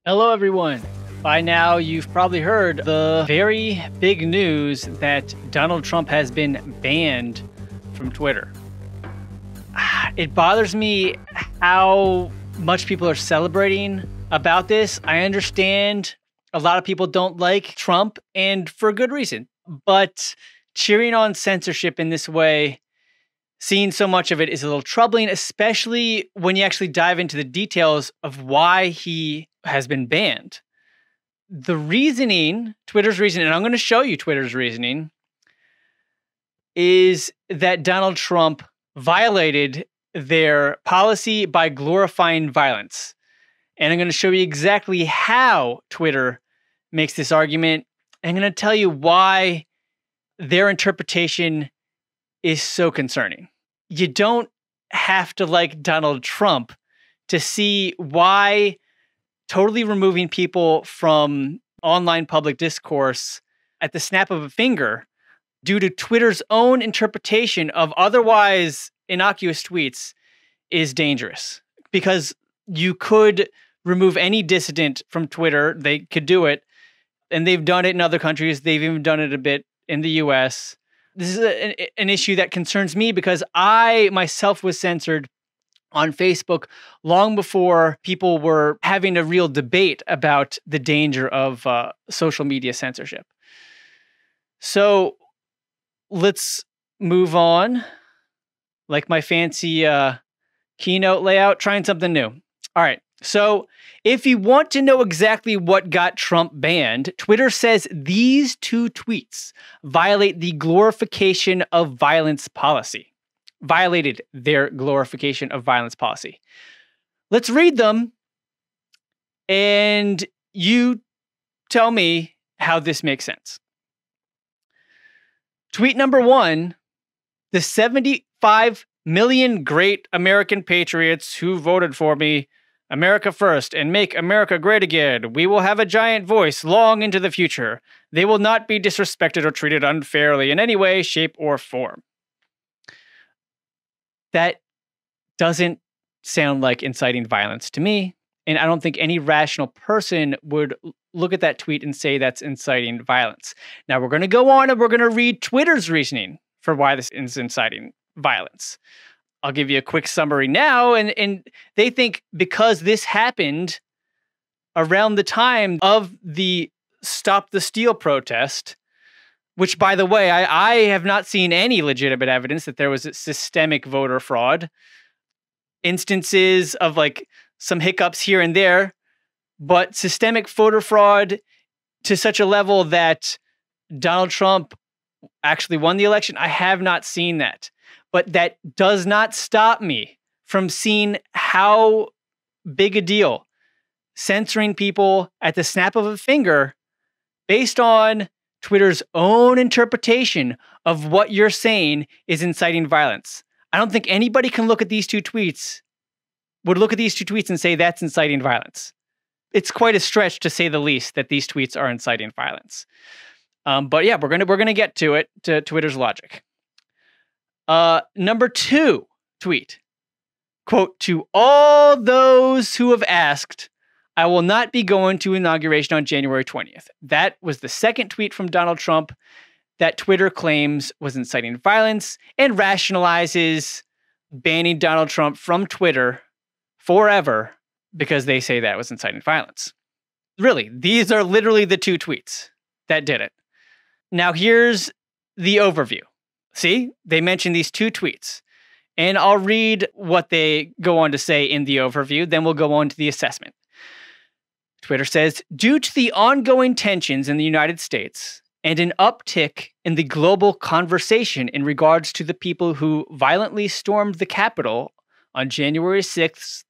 Hello, everyone. By now, you've probably heard the very big news that Donald Trump has been banned from Twitter. It bothers me how much people are celebrating about this. I understand a lot of people don't like Trump, and for good reason. But cheering on censorship in this way, seeing so much of it, is a little troubling, especially when you actually dive into the details of why he has been banned. The reasoning, Twitter's reasoning, and I'm going to show you Twitter's reasoning, is that Donald Trump violated their policy by glorifying violence. And I'm going to show you exactly how Twitter makes this argument. I'm going to tell you why their interpretation is so concerning. You don't have to like Donald Trump to see why totally removing people from online public discourse at the snap of a finger due to Twitter's own interpretation of otherwise innocuous tweets is dangerous. Because you could remove any dissident from Twitter. They could do it. And they've done it in other countries. They've even done it a bit in the US. This is an issue that concerns me because I myself was censored on Facebook long before people were having a real debate about the danger of social media censorship. So let's move on. Like my fancy keynote layout, trying something new. All right. So if you want to know exactly what got Trump banned, Twitter says these two tweets violate the glorification of violence policy. Violated their glorification of violence policy. Let's read them, and you tell me how this makes sense. Tweet number 1, the 75 million great American patriots who voted for me, America first, and make America great again. We will have a giant voice long into the future. They will not be disrespected or treated unfairly in any way, shape, or form. That doesn't sound like inciting violence to me. And I don't think any rational person would look at that tweet and say that's inciting violence. Now we're going to go on and we're going to read Twitter's reasoning for why this is inciting violence. I'll give you a quick summary now. And they think because this happened around the time of the Stop the Steal protest, which, by the way, I have not seen any legitimate evidence that there was a systemic voter fraud. Instances of like some hiccups here and there, but systemic voter fraud to such a level that Donald Trump actually won the election, I have not seen that. But that does not stop me from seeing how big a deal censoring people at the snap of a finger based on Twitter's own interpretation of what you're saying is inciting violence. I don't think anybody can look at these two tweets, would look at these two tweets and say that's inciting violence. It's quite a stretch to say the least that these tweets are inciting violence. But yeah, we're gonna get to it, to Twitter's logic. Number 2 tweet, quote, to all those who have asked, I will not be going to inauguration on January 20th. That was the second tweet from Donald Trump that Twitter claims was inciting violence and rationalizes banning Donald Trump from Twitter forever because they say that was inciting violence. Really, these are literally the two tweets that did it. Now here's the overview. See, they mention these two tweets. And I'll read what they go on to say in the overview, then we'll go on to the assessment. Twitter says, due to the ongoing tensions in the United States and an uptick in the global conversation in regards to the people who violently stormed the Capitol on January 6th,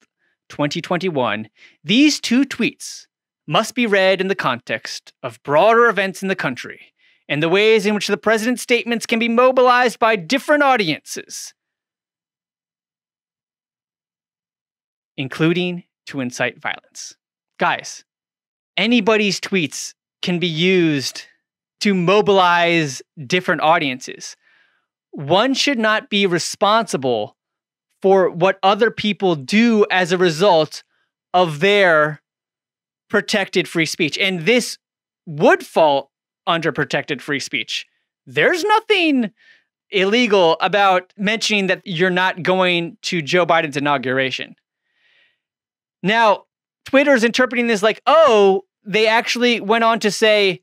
2021, these two tweets must be read in the context of broader events in the country and the ways in which the president's statements can be mobilized by different audiences, including to incite violence. Guys, anybody's tweets can be used to mobilize different audiences. One should not be responsible for what other people do as a result of their protected free speech. And this would fall under protected free speech. There's nothing illegal about mentioning that you're not going to Joe Biden's inauguration. Now, Twitter's interpreting this like, oh, they actually went on to say,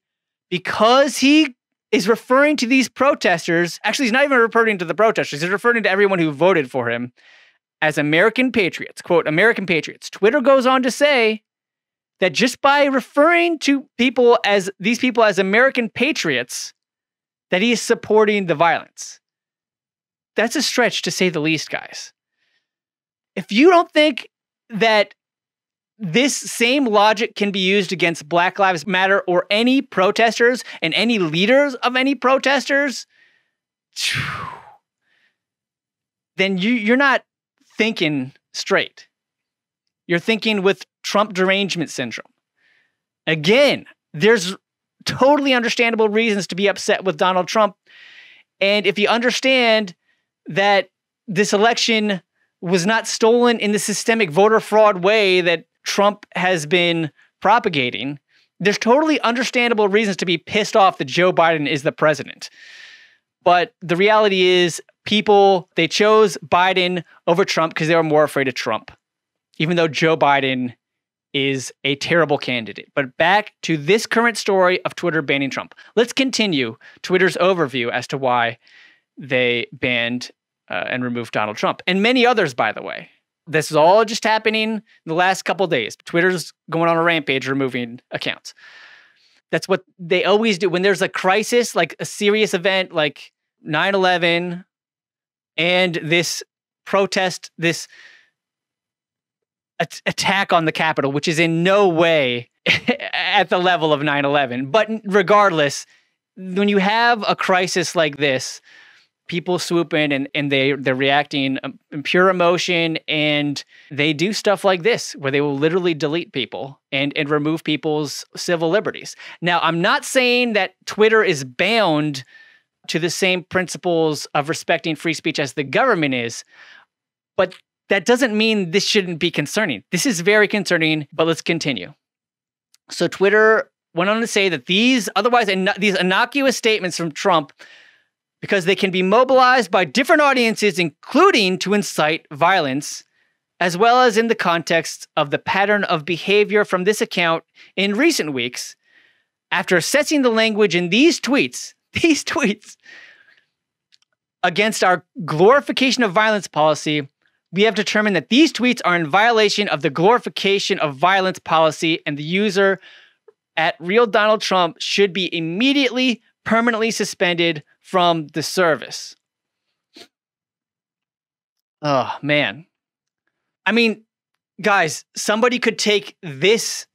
because he is referring to these protesters, actually, he's not even referring to the protesters, he's referring to everyone who voted for him as American Patriots, quote, American Patriots. Twitter goes on to say that just by referring to these people as American Patriots, that he is supporting the violence. That's a stretch, to say the least, guys. If you don't think that this same logic can be used against Black Lives Matter or any protesters and any leaders of any protesters, then you're not thinking straight. You're thinking with Trump derangement syndrome. Again, there's totally understandable reasons to be upset with Donald Trump. And if you understand that this election was not stolen in the systemic voter fraud way that Trump has been propagating, there's totally understandable reasons to be pissed off that Joe Biden is the president. But the reality is they chose Biden over Trump because they were more afraid of Trump, even though Joe Biden is a terrible candidate. But back to this current story of Twitter banning Trump. Let's continue Twitter's overview as to why they banned and removed Donald Trump. And many others, by the way. This is all just happening in the last couple of days. Twitter's going on a rampage removing accounts. That's what they always do. When there's a crisis, like a serious event like 9/11 and this protest, this attack on the Capitol, which is in no way at the level of 9/11. But regardless, when you have a crisis like this, people swoop in and they're reacting in pure emotion, and they do stuff like this where they will literally delete people and remove people's civil liberties. Now, I'm not saying that Twitter is bound to the same principles of respecting free speech as the government is, but that doesn't mean this shouldn't be concerning. This is very concerning, but let's continue. So Twitter went on to say that these innocuous statements from Trump, because they can be mobilized by different audiences, including to incite violence, as well as in the context of the pattern of behavior from this account in recent weeks. After assessing the language in these tweets against our glorification of violence policy, we have determined that these tweets are in violation of the glorification of violence policy, and the user at Real Donald Trump should be immediately, permanently suspended from the service. Oh, man. I mean, guys, somebody could take this,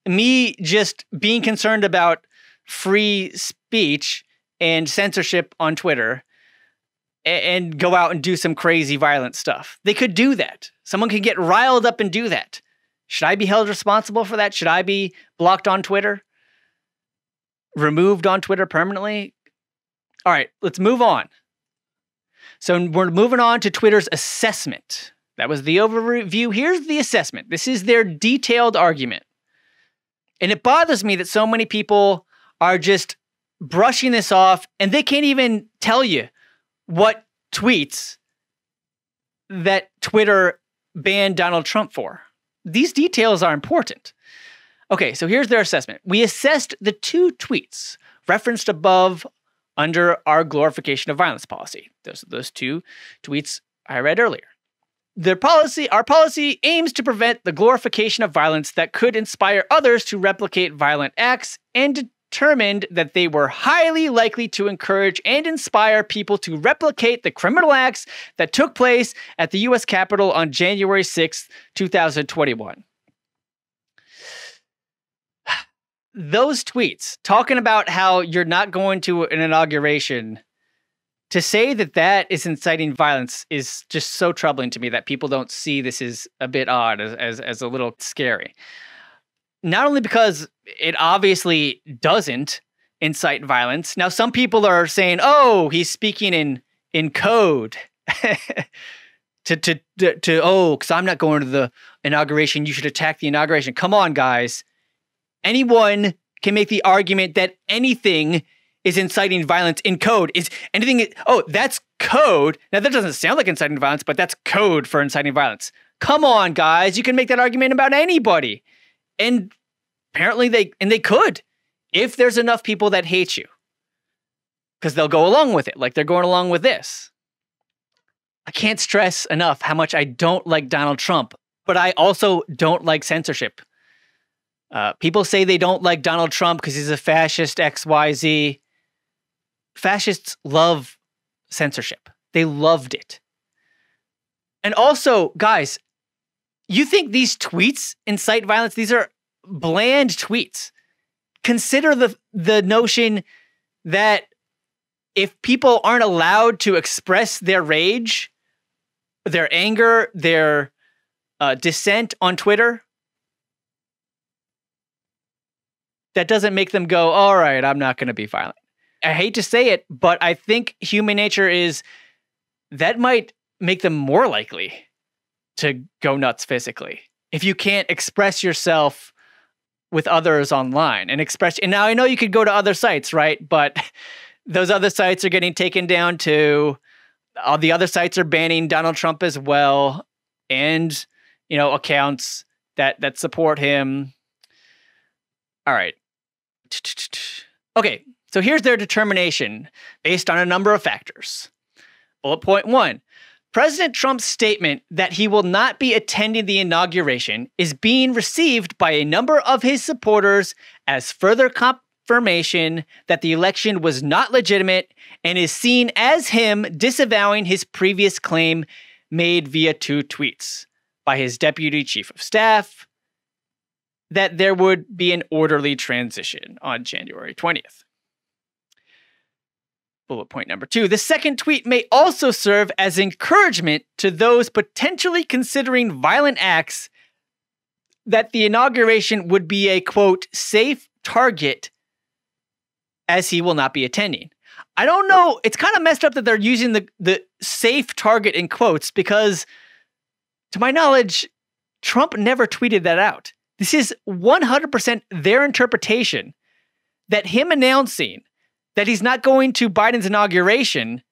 me just being concerned about free speech and censorship on Twitter, and go out and do some crazy violent stuff. They could do that. Someone could get riled up and do that. Should I be held responsible for that? Should I be blocked on Twitter? Removed on Twitter permanently? All right, let's move on. So we're moving on to Twitter's assessment. That was the overview. Here's the assessment. This is their detailed argument. And it bothers me that so many people are just brushing this off, and they can't even tell you what tweets that Twitter banned Donald Trump for. These details are important. Okay, so here's their assessment. We assessed the 2 tweets referenced above under our glorification of violence policy. Those 2 tweets I read earlier. Our policy aims to prevent the glorification of violence that could inspire others to replicate violent acts, and determined that they were highly likely to encourage and inspire people to replicate the criminal acts that took place at the U.S. Capitol on January 6, 2021. Those tweets talking about how you're not going to an inauguration, to say that that is inciting violence is just so troubling to me that people don't see this as a bit odd, as a little scary. Not only because it obviously doesn't incite violence. Now, some people are saying, oh, he's speaking in code because I'm not going to the inauguration. You should attack the inauguration. Come on, guys. anyone can make the argument that anything is inciting violence in code. Is anything, oh, that's code. Now, that doesn't sound like inciting violence, but that's code for inciting violence. Come on, guys. You can make that argument about anybody. And apparently they could, if there's enough people that hate you. Because they'll go along with it, like they're going along with this. I can't stress enough how much I don't like Donald Trump, but I also don't like censorship. People say they don't like Donald Trump because he's a fascist, XYZ. Fascists love censorship. They loved it. And also, guys, you think these tweets incite violence? These are bland tweets. Consider the notion that if people aren't allowed to express their rage, their anger, their dissent on Twitter, that doesn't make them go, all right, I'm not going to be violent. I hate to say it, but I think human nature is that might make them more likely to go nuts physically. If you can't express yourself with others online and now I know you could go to other sites, right? But those other sites are getting taken down too. All the other sites are banning Donald Trump as well. And, accounts that support him. All right. Okay, so here's their determination based on a number of factors. Bullet point 1. President Trump's statement that he will not be attending the inauguration is being received by a number of his supporters as further confirmation that the election was not legitimate and is seen as him disavowing his previous claim made via 2 tweets by his deputy chief of staff that there would be an orderly transition on January 20th. Bullet point number 2. The second tweet may also serve as encouragement to those potentially considering violent acts that the inauguration would be a, quote, safe target as he will not be attending. I don't know. It's kind of messed up that they're using the safe target in quotes because, to my knowledge, Trump never tweeted that out. This is 100% their interpretation that him announcing that he's not going to Biden's inauguration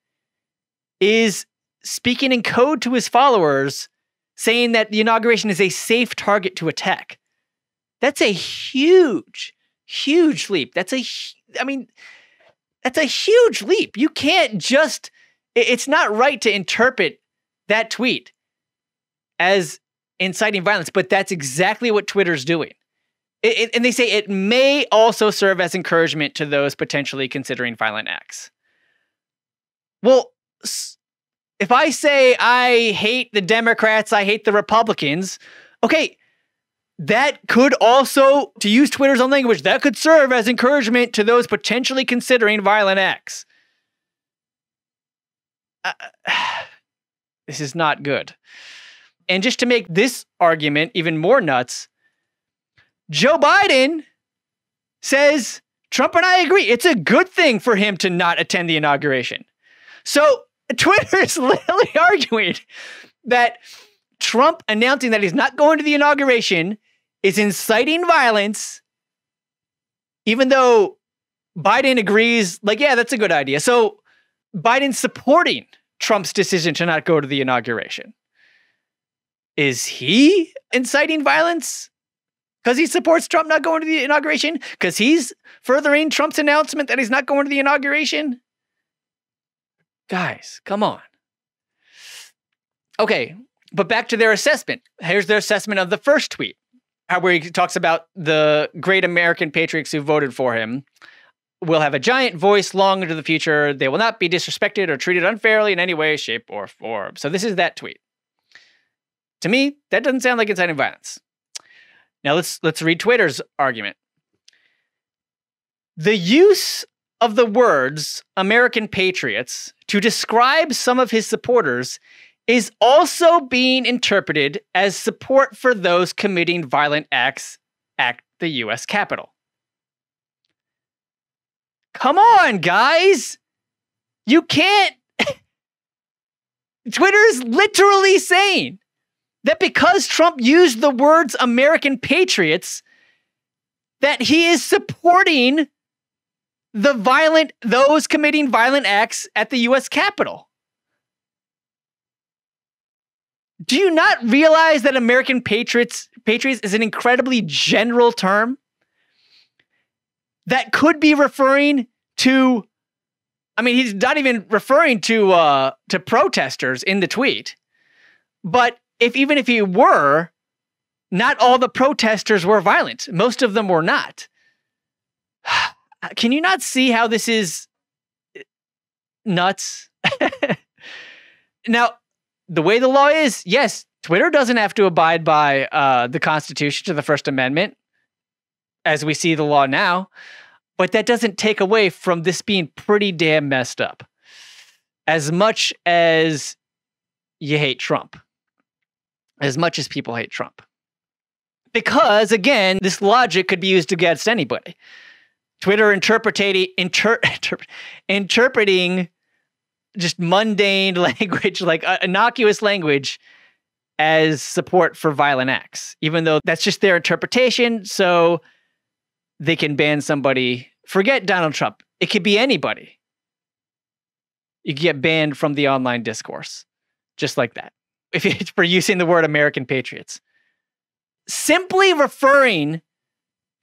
is speaking in code to his followers, saying that the inauguration is a safe target to attack. That's a huge, huge leap. That's a huge leap. You can't just, it's not right to interpret that tweet as inciting violence, but that's exactly what Twitter's doing. And they say it may also serve as encouragement to those potentially considering violent acts. Well, if I say I hate the Democrats, I hate the Republicans, okay, that could also, to use Twitter's own language, that could serve as encouragement to those potentially considering violent acts. This is not good. And just to make this argument even more nuts, Joe Biden says, Trump and I agree, it's a good thing for him to not attend the inauguration. So Twitter is literally arguing that Trump announcing that he's not going to the inauguration is inciting violence, even though Biden agrees, like, yeah, that's a good idea. So Biden's supporting Trump's decision to not go to the inauguration. Is he inciting violence because he supports Trump not going to the inauguration? Because he's furthering Trump's announcement that he's not going to the inauguration? Guys, come on. Okay, but back to their assessment. Here's their assessment of the first tweet, where he talks about the great American patriots who voted for him will have a giant voice long into the future. They will not be disrespected or treated unfairly in any way, shape, or form. So this is that tweet. To me, that doesn't sound like inciting violence. Now let's read Twitter's argument. The use of the words American Patriots to describe some of his supporters is also being interpreted as support for those committing violent acts at the U.S. Capitol. Come on, guys! You can't... Twitter is literally saying that because Trump used the words American Patriots, that he is supporting those committing violent acts at the U.S. Capitol. Do you not realize that American Patriots is an incredibly general term that could be referring to, I mean, he's not even referring to protesters in the tweet. But even if he were, not all the protesters were violent. Most of them were not. Can you not see how this is nuts? Now, the way the law is, yes, Twitter doesn't have to abide by the Constitution to the First Amendment, as we see the law now, but that doesn't take away from this being pretty damn messed up. As much as you hate Trump, as much as people hate Trump. Because, again, this logic could be used against anybody. Twitter interpreting just mundane language, like innocuous language, as support for violent acts, even though that's just their interpretation. So they can ban somebody. Forget Donald Trump. It could be anybody. You can get banned from the online discourse, just like that, if it's for using the word American Patriots. Simply referring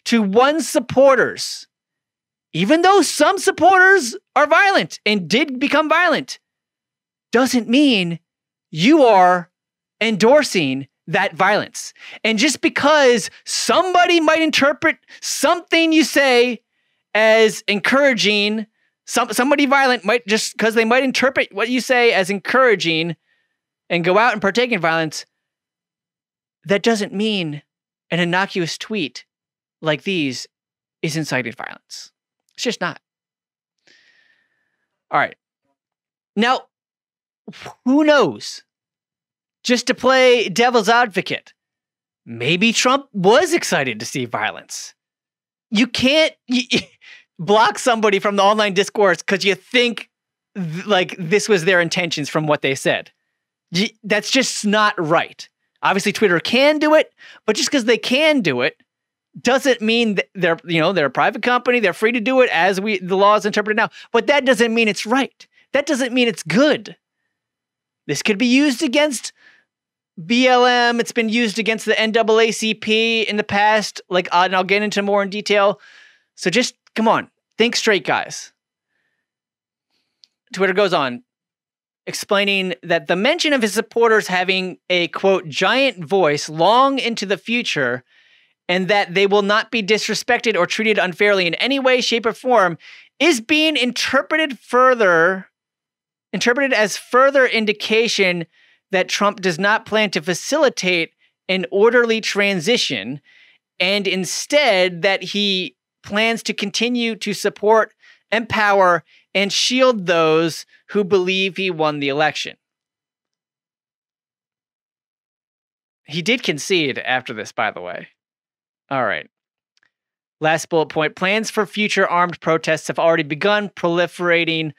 to one's supporters, even though some supporters are violent and did become violent, doesn't mean you are endorsing that violence. And just because somebody might interpret something you say as encouraging, somebody violent might, just because they might interpret what you say as encouraging and go out and partake in violence, that doesn't mean an innocuous tweet like these is inciting violence. It's just not. All right. Now, who knows? Just to play devil's advocate, maybe Trump was excited to see violence. You can't block somebody from the online discourse because you think like this was their intentions from what they said. That's just not right. Obviously, Twitter can do it, but just because they can do it doesn't mean that they're a private company. They're free to do it as the law is interpreted now. But that doesn't mean it's right. That doesn't mean it's good. This could be used against BLM. It's been used against the NAACP in the past. And I'll get into more in detail. So just come on, think straight, guys. Twitter goes on, explaining that the mention of his supporters having a, quote, giant voice long into the future, and that they will not be disrespected or treated unfairly in any way, shape, or form, is being interpreted as further indication that Trump does not plan to facilitate an orderly transition, and instead that he plans to continue to support, empower, and shield those who believe he won the election. He did concede after this, by the way. All right. Last bullet point. Plans for future armed protests have already begun proliferating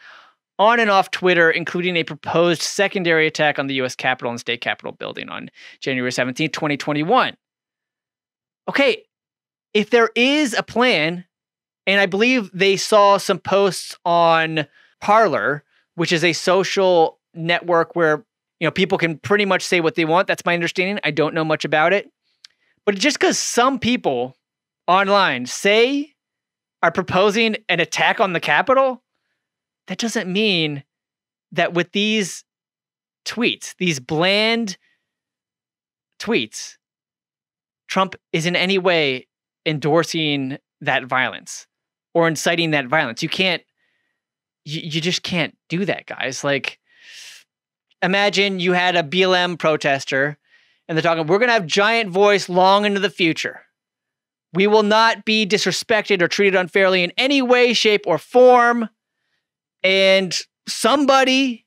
on and off Twitter, including a proposed secondary attack on the U.S. Capitol and State Capitol building on January 17, 2021. Okay, if there is a plan, and I believe they saw some posts on Parler, which is a social network where people can pretty much say what they want. That's my understanding. I don't know much about it. But just because some people online are proposing an attack on the Capitol, that doesn't mean that with these tweets, these bland tweets, Trump is in any way endorsing that violence or inciting that violence. You just can't do that, guys. Like, imagine you had a BLM protester and they're talking, we're going to have giant voice long into the future. We will not be disrespected or treated unfairly in any way, shape, or form. And somebody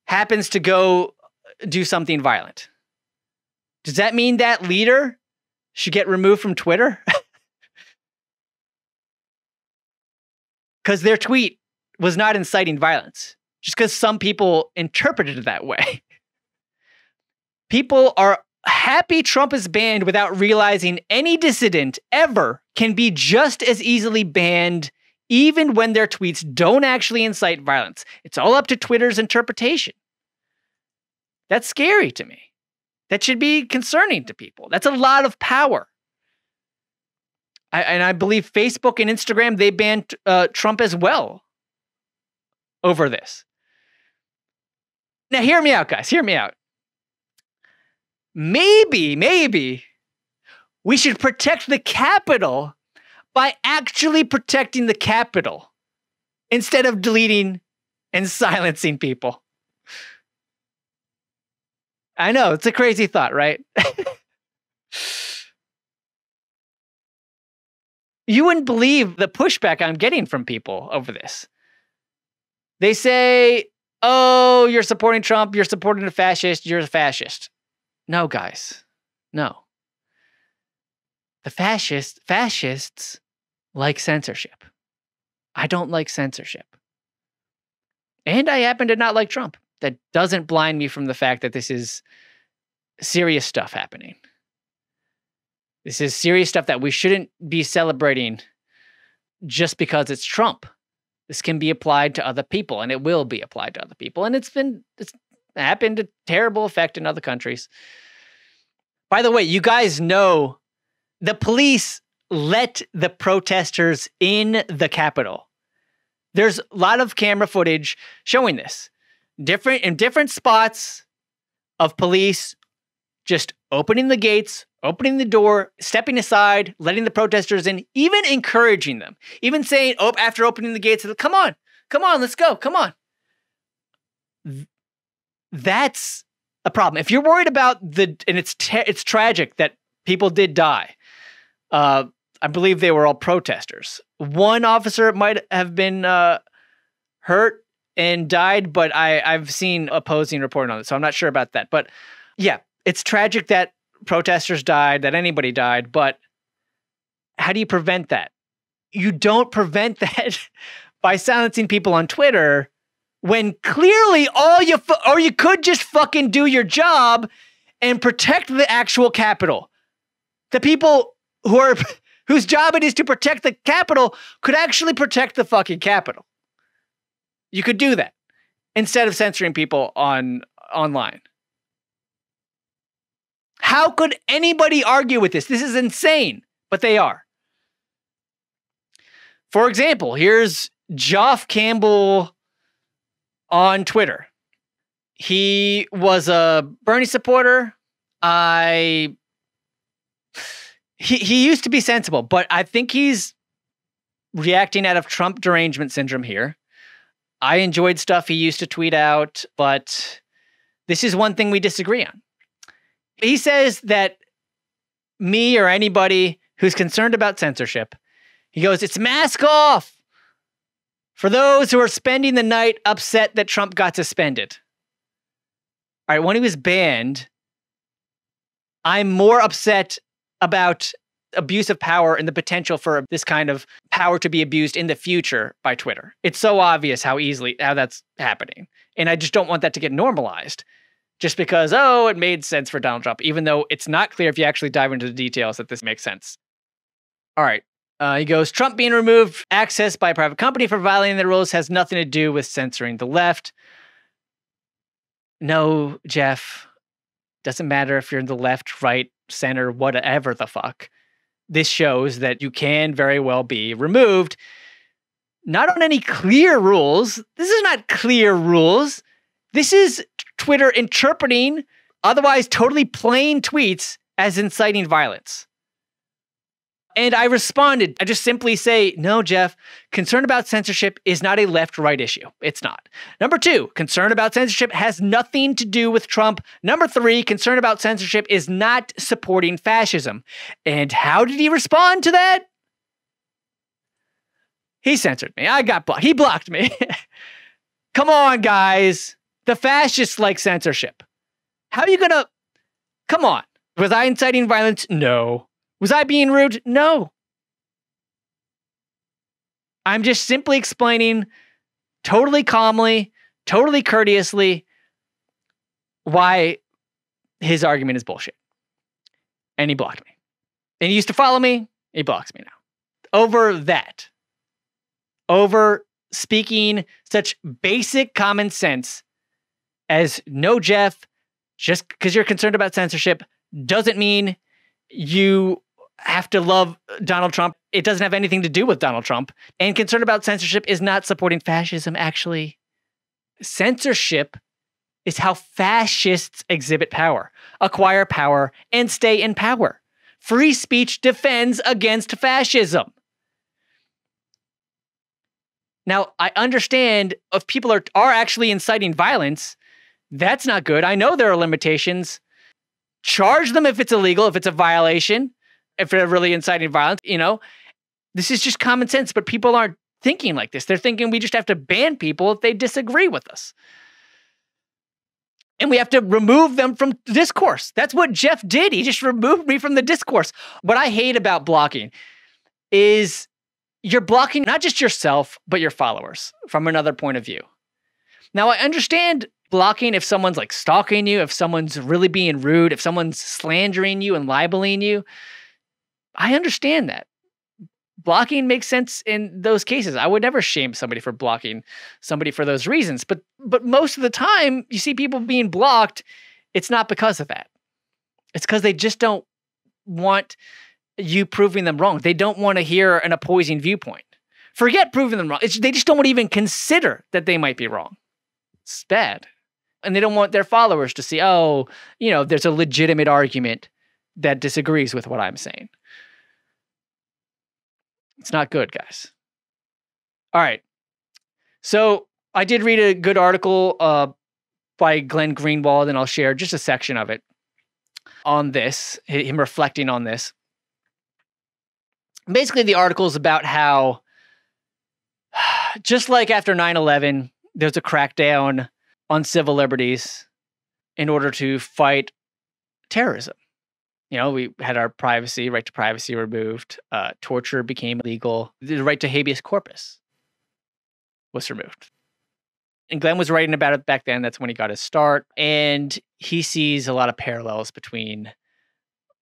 happens to go do something violent. Does that mean that leader should get removed from Twitter? Because their tweet was not inciting violence. Just because some people interpreted it that way. People are happy Trump is banned without realizing any dissident ever can be just as easily banned even when their tweets don't actually incite violence. It's all up to Twitter's interpretation. That's scary to me. That should be concerning to people. That's a lot of power. I believe Facebook and Instagram, they banned Trump as well over this. Now, hear me out, guys. Hear me out. Maybe we should protect the Capitol by actually protecting the Capitol instead of deleting and silencing people. I know, it's a crazy thought, right? You wouldn't believe the pushback I'm getting from people over this. They say, oh, you're supporting Trump, you're supporting a fascist, you're a fascist. No, guys, no. The fascists like censorship. I don't like censorship. And I happen to not like Trump. That doesn't blind me from the fact that this is serious stuff happening. This is serious stuff that we shouldn't be celebrating just because it's Trump. This can be applied to other people, and it will be applied to other people. And it's happened to terrible effect in other countries. By the way, you guys know the police let the protesters in the Capitol. There's a lot of camera footage showing this. In different spots of police just opening the gates, opening the door, stepping aside, letting the protesters in, even encouraging them, even saying, oh, after opening the gates, come on, let's go, come on. That's a problem. If you're worried about and it's tragic that people did die. I believe they were all protesters. One officer might have been hurt and died, but I've seen opposing reporting on it, so I'm not sure about that. But yeah, it's tragic that protesters died, that anybody died, but how do you prevent that? You don't prevent that by silencing people on Twitter when clearly or you could just fucking do your job and protect the actual Capitol. The people whose job it is to protect the Capitol could actually protect the fucking Capitol. You could do that instead of censoring people online. How could anybody argue with this? This is insane, but they are. For example, here's Geoff Campbell on Twitter. He was a Bernie supporter. He used to be sensible, but I think he's reacting out of Trump derangement syndrome here. I enjoyed stuff he used to tweet out, but this is one thing we disagree on. He says that me or anybody who's concerned about censorship, he goes, it's mask off for those who are spending the night upset that Trump got suspended. All right, when he was banned, I'm more upset about abuse of power and the potential for this kind of power to be abused in the future by Twitter. It's so obvious how that's happening. And I just don't want that to get normalized just because, it made sense for Donald Trump, even though it's not clear if you actually dive into the details that this makes sense. All right. He goes, Trump being removed access by a private company for violating the rules has nothing to do with censoring the left. No, Jeff. Doesn't matter if you're in the left, right, center, whatever the fuck. This shows that you can very well be removed. Not on any clear rules. This is not clear rules. This is Twitter interpreting otherwise totally plain tweets as inciting violence. And I responded. I just simply say, no, Jeff, concern about censorship is not a left-right issue. It's not. Number 2, concern about censorship has nothing to do with Trump. Number 3, concern about censorship is not supporting fascism. And how did he respond to that? He censored me. I got blocked. He blocked me. Come on, guys. The fascists like censorship. How are you gonna... Come on. Was I inciting violence? No. Was I being rude? No. I'm just simply explaining totally calmly, totally courteously why his argument is bullshit. And he blocked me. And he used to follow me. He blocks me now. Over that. Over speaking such basic common sense as no, Jeff, just because you're concerned about censorship doesn't mean you have to love Donald Trump. It doesn't have anything to do with Donald Trump. And concern about censorship is not supporting fascism, actually. Censorship is how fascists exhibit power, acquire power, and stay in power. Free speech defends against fascism. Now, I understand if people are actually inciting violence, that's not good. I know there are limitations. Charge them if it's illegal, if it's a violation, if they're really inciting violence, This is just common sense, but people aren't thinking like this. They're thinking we just have to ban people if they disagree with us. And we have to remove them from discourse. That's what Jeff did. He just removed me from the discourse. What I hate about blocking is you're blocking not just yourself, but your followers from another point of view. Now, I understand blocking if someone's like stalking you, if someone's really being rude, if someone's slandering you and libeling you. I understand that. Blocking makes sense in those cases. I would never shame somebody for blocking somebody for those reasons. But most of the time, you see people being blocked, it's not because of that. It's because they just don't want you proving them wrong. They don't want to hear an opposing viewpoint. Forget proving them wrong. They just don't want to even consider that they might be wrong. It's bad. And they don't want their followers to see, there's a legitimate argument that disagrees with what I'm saying. It's not good, guys. All right. So I did read a good article by Glenn Greenwald, and I'll share just a section of it on this, him reflecting on this. Basically, the article is about how, just like after 9/11, there's a crackdown on civil liberties in order to fight terrorism. We had our right to privacy removed. Torture became illegal. The right to habeas corpus was removed. And Glenn was writing about it back then. That's when he got his start. And he sees a lot of parallels between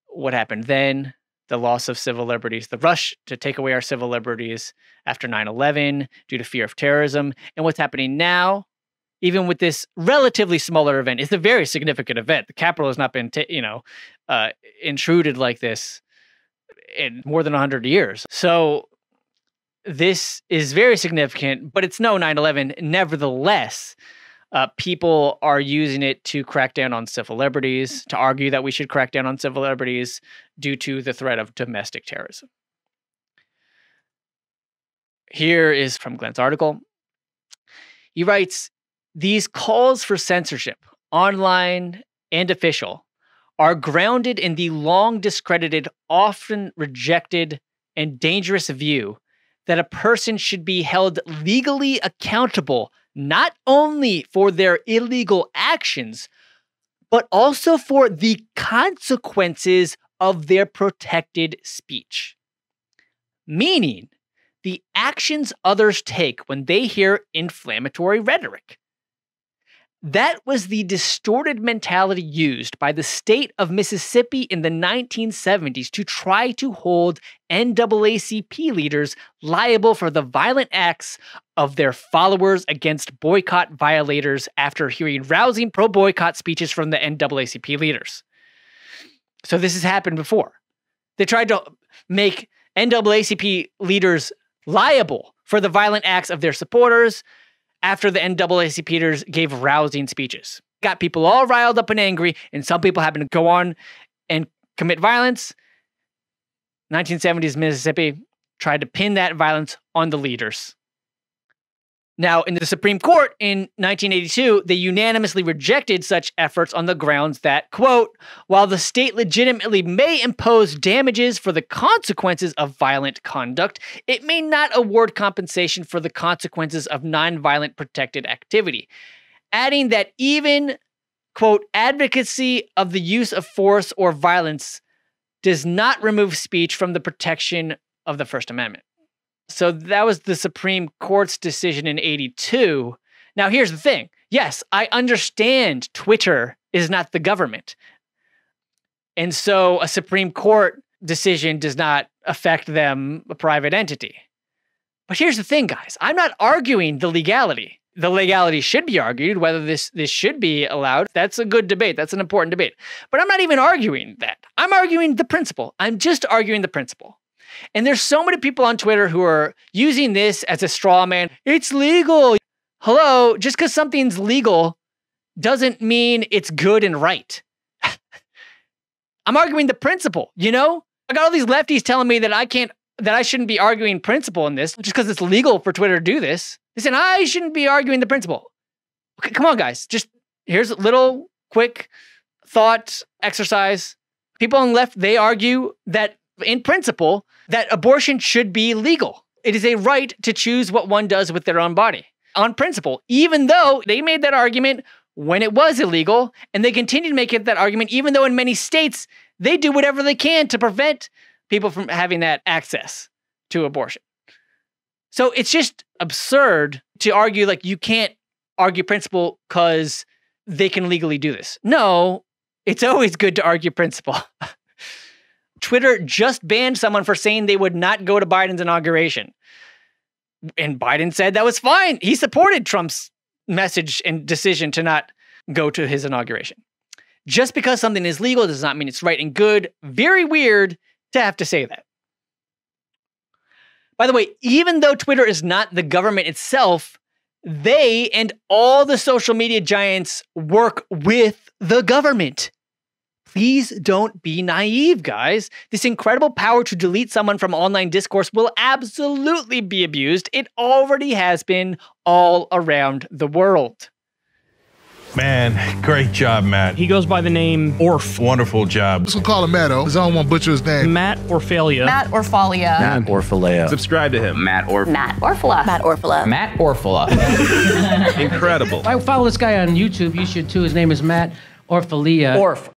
what happened then, the loss of civil liberties, the rush to take away our civil liberties after 9/11 due to fear of terrorism, and what's happening now, even with this relatively smaller event. It's a very significant event. The Capitol has not been, intruded like this in more than 100 years. So this is very significant, but it's no 9/11. Nevertheless, people are using it to crack down on civil liberties, to argue that we should crack down on civil liberties due to the threat of domestic terrorism. Here is from Glenn's article. He writes, "These calls for censorship, online and official, are grounded in the long discredited, often rejected, and dangerous view that a person should be held legally accountable not only for their illegal actions, but also for the consequences of their protected speech. Meaning, the actions others take when they hear inflammatory rhetoric. That was the distorted mentality used by the state of Mississippi in the 1970s to try to hold NAACP leaders liable for the violent acts of their followers against boycott violators after hearing rousing pro-boycott speeches from the NAACP leaders." So this has happened before. They tried to make NAACP leaders liable for the violent acts of their supporters after the NAACP leaders gave rousing speeches. Got people all riled up and angry, and some people happened to go on and commit violence. 1970s Mississippi tried to pin that violence on the leaders. Now, in the Supreme Court in 1982, they unanimously rejected such efforts on the grounds that, quote, "while the state legitimately may impose damages for the consequences of violent conduct, it may not award compensation for the consequences of nonviolent protected activity," adding that even, quote, "advocacy of the use of force or violence does not remove speech from the protection of the First Amendment." So that was the Supreme Court's decision in 82. Now, here's the thing. Yes, I understand Twitter is not the government. And so a Supreme Court decision does not affect them, a private entity. But here's the thing, guys. I'm not arguing the legality. The legality should be argued, whether this should be allowed. That's a good debate. That's an important debate. But I'm not even arguing that. I'm arguing the principle. I'm just arguing the principle. And there's so many people on Twitter who are using this as a straw man. It's legal. Hello, just because something's legal doesn't mean it's good and right. I'm arguing the principle, you know? I got all these lefties telling me that I shouldn't be arguing principle in this just because it's legal for Twitter to do this. They said I shouldn't be arguing the principle. Okay, come on, guys. Just here's a little quick thought exercise. People on the left, they argue that in principle, that abortion should be legal. It is a right to choose what one does with their own body. On principle, even though they made that argument when it was illegal, and they continue to make that argument, even though in many states, they do whatever they can to prevent people from having that access to abortion. So it's just absurd to argue like you can't argue principle because they can legally do this. No, it's always good to argue principle. Twitter just banned someone for saying they would not go to Biden's inauguration. And Biden said that was fine. He supported Trump's message and decision to not go to his inauguration. Just because something is legal does not mean it's right and good. Very weird to have to say that. By the way, even though Twitter is not the government itself, they and all the social media giants work with the government. Please don't be naive, guys. This incredible power to delete someone from online discourse will absolutely be abused. It already has been all around the world. Man, great job, Matt. He goes by the name Orf. Wonderful job. Let's call him Matto, because I don't want to butcher his name. Matt Orfalea. Matt Orfalea. Matt Orfalea. Subscribe to him. Matt Orfalea. Matt Orfalea. Matt Orfalea. Incredible. I follow this guy on YouTube. You should too. His name is Matt Orfalea. Orf.